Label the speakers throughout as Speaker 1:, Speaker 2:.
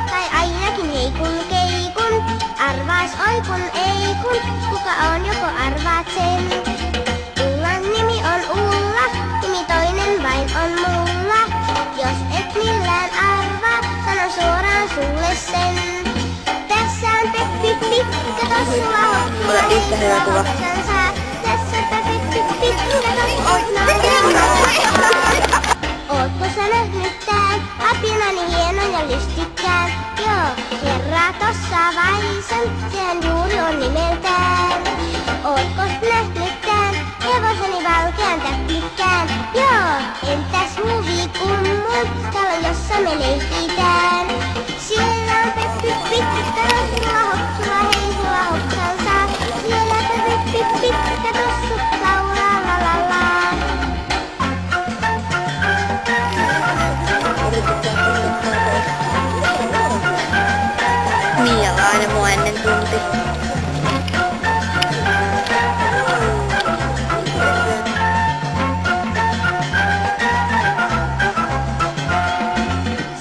Speaker 1: Tai ainakin heikun keikun. Arvaas oikun ei kun, kuka on joko arvaat sen. Ullan nimi on Ulla, nimi toinen vain on mulla. Jos et millään arvaa, sano suoraan sulle sen. Tässä on Peppi, kato sulla hoppua, ei sulla hoksan saa. Tässä on Peppi, kato ootko sä nähnyt tän? Apinani hienon ja lystikkään. Joo, herra tossa vaisen, sehän juuri on nimeltään. Ootko nähnyt tän? Hevoseni valkean täplikkään. Joo, entäs huvikummut? Talo jossa me leikitään. Siellä on Peppi, kato sulla hoppua, hei sulla hoksan saa. Siellä on Peppi, kato sut laulaa la la la.
Speaker 2: Mialainen mua ennen tunti.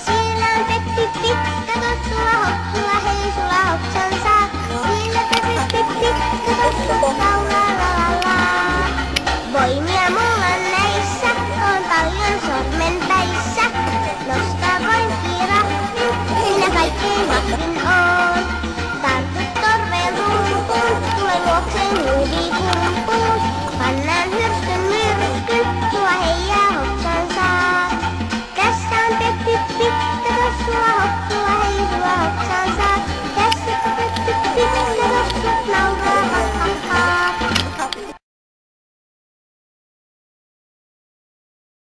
Speaker 1: Siellä on Peppi, kato sulla hoppua, hei sulla hoksan saa. Siellä Peppi, kato sut laulaa la la la. Voimia mulla näissä, on paljon sormenpäissä. Nostaa voin kirahvin, minä kaikkein vahvin oon. Tartu torveen rumpuun, tule luokseen huvikumppuun.